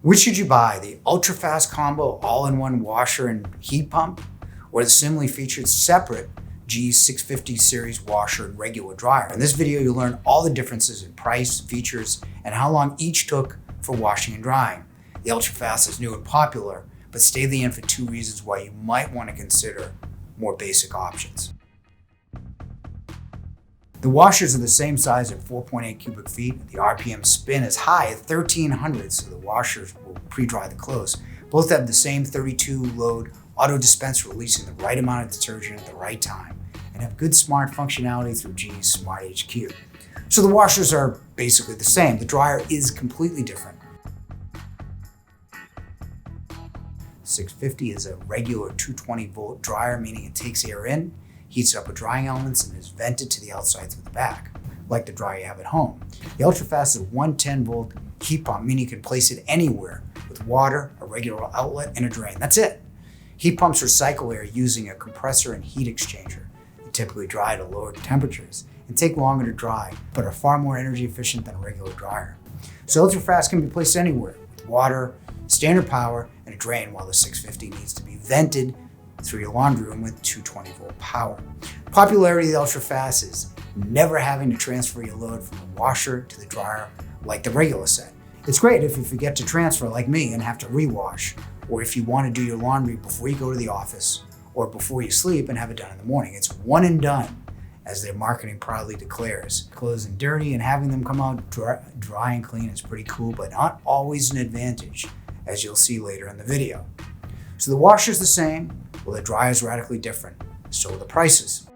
Which should you buy, the UltraFast combo all-in-one washer and heat pump, or the similarly featured separate G650 series washer and regular dryer? In this video, you'll learn all the differences in price, features, and how long each took for washing and drying. The UltraFast is new and popular, but stay to the end for two reasons why you might want to consider more basic options. The washers are the same size at 4.8 cubic feet. The RPM spin is high at 1300, so the washers will pre-dry the clothes. Both have the same 32 load auto dispenser, releasing the right amount of detergent at the right time, and have good smart functionality through G's Smart HQ. So the washers are basically the same. The dryer is completely different. 650 is a regular 220 volt dryer, meaning it takes air in, heats up with drying elements, and is vented to the outside through the back, like the dryer you have at home. The UltraFast is a 110 volt heat pump, meaning you can place it anywhere with water, a regular outlet, and a drain. That's it. Heat pumps recycle air using a compressor and heat exchanger. They typically dry to lower temperatures and take longer to dry, but are far more energy efficient than a regular dryer. So UltraFast can be placed anywhere with water, standard power, and a drain, while the 650 needs to be vented through your laundry room with 220 volt power. The popularity of the UltraFast is never having to transfer your load from the washer to the dryer like the regular set. It's great if you forget to transfer like me and have to rewash, or if you want to do your laundry before you go to the office or before you sleep and have it done in the morning. It's one and done, as their marketing proudly declares. Clothes and dirty and having them come out dry and clean is pretty cool, but not always an advantage, as you'll see later in the video. So the washer's the same, well, the dryer is radically different. So are the prices.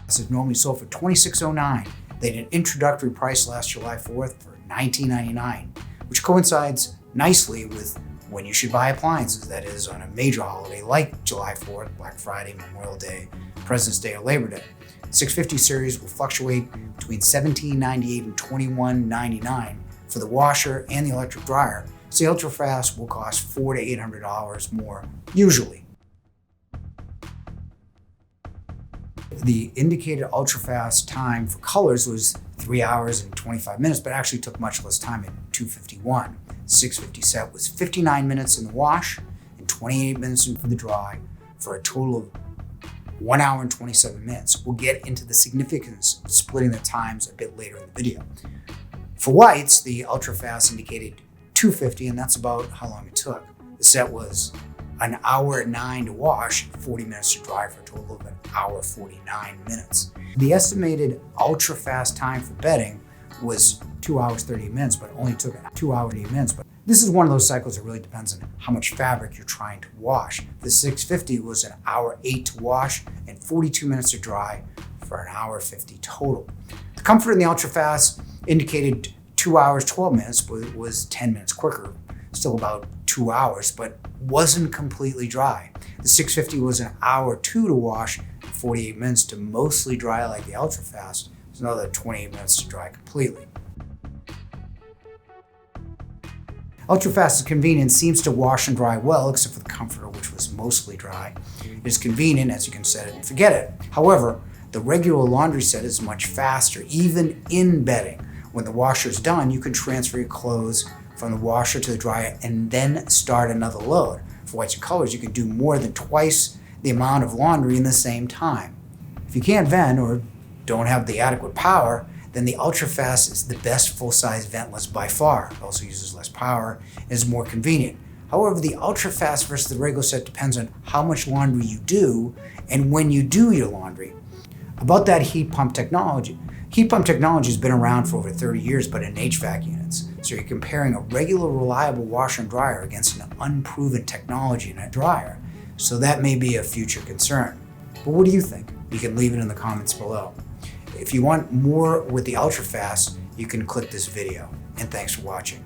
This is normally sold for $26.09. They had an introductory price last July 4th for $19.99, which coincides nicely with when you should buy appliances, that is, on a major holiday like July 4th, Black Friday, Memorial Day, President's Day, or Labor Day. 650 series will fluctuate between $17.98 and $21.99 for the washer and the electric dryer. So the UltraFast will cost $400 to $800 more, usually. The indicated UltraFast time for colors was 3 hours and 25 minutes, but actually took much less time at 2:51. 650 set was 59 minutes in the wash and 28 minutes for the dry, for a total of 1 hour and 27 minutes. We'll get into the significance of splitting the times a bit later in the video. For whites, the UltraFast indicated 250, and that's about how long it took. The set was an hour and 9 to wash and 40 minutes to dry, for a total of an hour 49 minutes. The estimated UltraFast time for bedding was 2 hours 30 minutes, but only took 2 hours 80 minutes. But this is one of those cycles that really depends on how much fabric you're trying to wash. The 650 was an hour 8 to wash and 42 minutes to dry, for an hour 50 total. The comfort in the UltraFast indicated 2 hours 12 minutes, but it was 10 minutes quicker, still about 2 hours, but wasn't completely dry. The 650 was an hour 2 to wash, 48 minutes to mostly dry like the UltraFast. There's another 28 minutes to dry completely. UltraFast's convenience seems to wash and dry well, except for the comforter, which was mostly dry. It is convenient, as you can set it and forget it. However, the regular laundry set is much faster, even in bedding. When the washer is done, you can transfer your clothes from the washer to the dryer and then start another load. For whites and colors, you can do more than twice the amount of laundry in the same time. If you can't vent or don't have the adequate power, then the UltraFast is the best full-size ventless by far. It also uses less power and is more convenient. However, the UltraFast versus the regular set depends on how much laundry you do and when you do your laundry. About that heat pump technology. Heat pump technology has been around for over 30 years, but in HVAC units. So you're comparing a regular, reliable washer and dryer against an unproven technology in a dryer. So that may be a future concern. But what do you think? You can leave it in the comments below. If you want more with the UltraFast, you can click this video. And thanks for watching.